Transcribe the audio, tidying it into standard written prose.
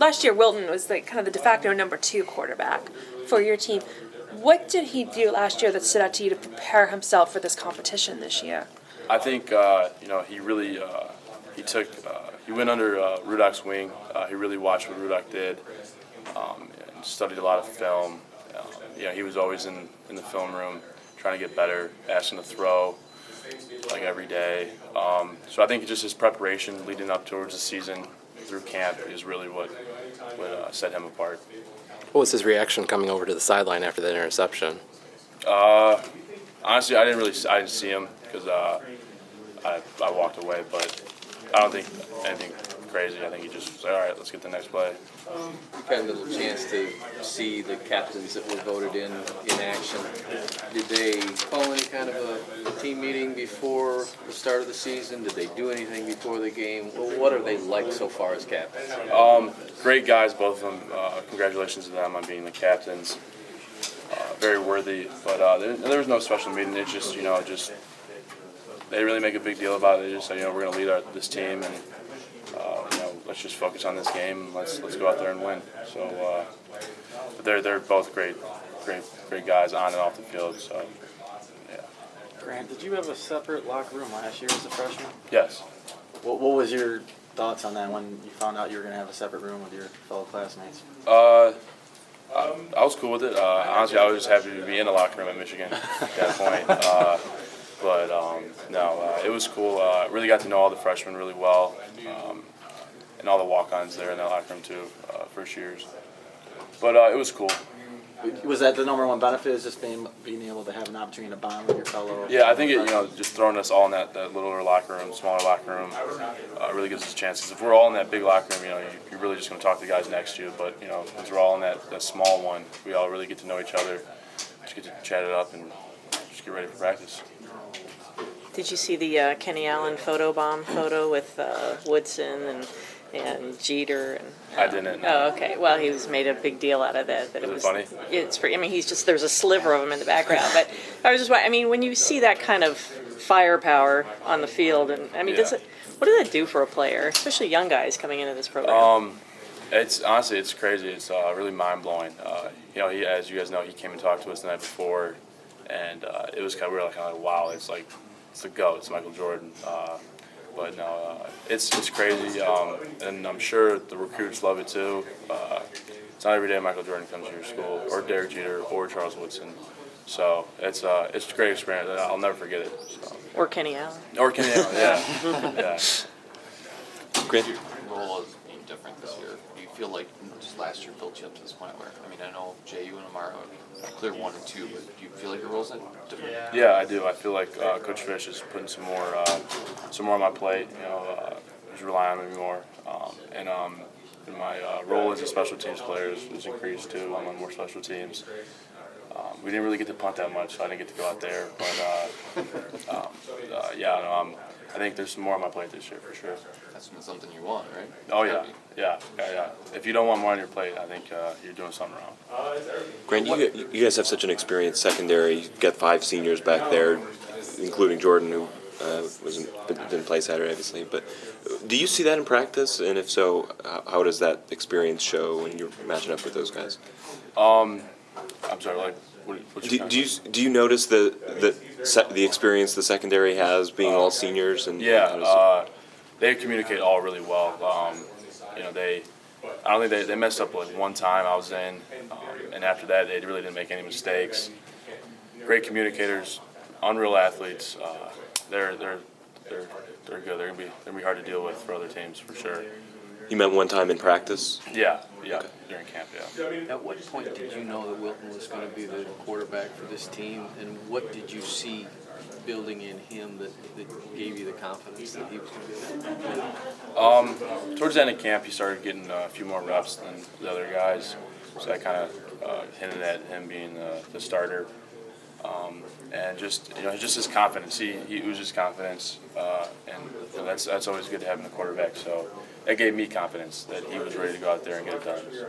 last year Wilton was like kind of the de facto number 2 quarterback for your team. What did he do last year that stood out to you to prepare himself for this competition this year? I think he really he went under Rudak's wing. He really watched what Rudak did, and studied a lot of film. He was always in the film room trying to get better, asking to throw like every day. So I think just his preparation leading up towards the season through camp is really what set him apart. What was his reaction coming over to the sideline after that interception? Honestly, I didn't see him because I walked away, but I don't think anything crazy. I think he just said, all right, let's get the next play. You've had a little chance to see the captains that were voted in action. Did they call any kind of a team meeting before the start of the season? Did they do anything before the game? Well, what are they like so far as captains? Great guys, both of them. Congratulations to them on being the captains. Very worthy, but there was no special meeting. It's just, they really make a big deal about it. They just say, we're going to lead this team, and let's just focus on this game. And let's go out there and win. So, but they're both great guys on and off the field. So, yeah. Grant, did you have a separate locker room last year as a freshman? Yes. What was your thoughts on that when you found out you were going to have a separate room with your fellow classmates? I was cool with it. Honestly, I was just happy to be in the locker room at Michigan at that point. It was cool. Really got to know all the freshmen really well, and all the walk-ons there in that locker room too, first years. But it was cool. Was that the number one benefit? Is just being able to have an opportunity to bond with your fellow? Yeah, I think just throwing us all in that littler locker room, smaller locker room, really gives us chances. If we're all in that big locker room, you're really just going to talk to the guys next to you. But since we're all in that small one, we all really get to know each other, just get to chat it up, and just get ready for practice. Did you see the Kenny Allen photobomb photo with Woodson and Jeter? I didn't. Oh, okay. Well, he made a big deal out of that. Is it funny? It's pretty. I mean, there's a sliver of him in the background. But I was just, when you see that kind of firepower on the field, and what does that do for a player, especially young guys coming into this program? It's honestly, it's crazy. It's really mind blowing. As you guys know, he came and talked to us the night before, and it was we were like, wow, it's the GOAT. It's Michael Jordan. But no, it's crazy, and I'm sure the recruits love it too. It's not every day Michael Jordan comes to your school, or Derek Jeter, or Charles Woodson. So it's a great experience. I'll never forget it. So. Or Kenny Allen. Or Kenny Allen, yeah. Yeah. Great. Your role is being different this year. Do you feel like just last year built you up to this point where, I know J.U. and Amaro clear 1 and 2, but do you feel like your role's different? Yeah, I do. I feel like Coach Fish is putting some more on my plate. He's relying on me more, and my role as a special teams player is increased too. I'm on more special teams. We didn't really get to punt that much, so I didn't get to go out there. But I think there's some more on my plate this year for sure. That's something you want, right? Oh yeah. If you don't want more on your plate, I think you're doing something wrong. Grant, you guys have such an experienced secondary. You've got 5 seniors back there, including Jordan, who didn't play Saturday, obviously. But do you see that in practice? And if so, how does that experience show when you're matching up with those guys? I'm sorry, do you notice the experience the secondary has being all seniors? And they communicate all really well. I don't think they messed up one time I was in, and after that they really didn't make any mistakes. Great communicators, unreal athletes. They're good. They're gonna be hard to deal with for other teams for sure. You met one time in practice? Yeah, during camp, yeah. At what point did you know that Wilton was going to be the quarterback for this team, and what did you see building in him that gave you the confidence that he was going to be that? Towards the end of camp, he started getting a few more reps than the other guys, so that kind of hinted at him being the starter. And just his confidence. He oozes confidence, and that's always good to have in a quarterback. So that gave me confidence that he was ready to go out there and get it done. So.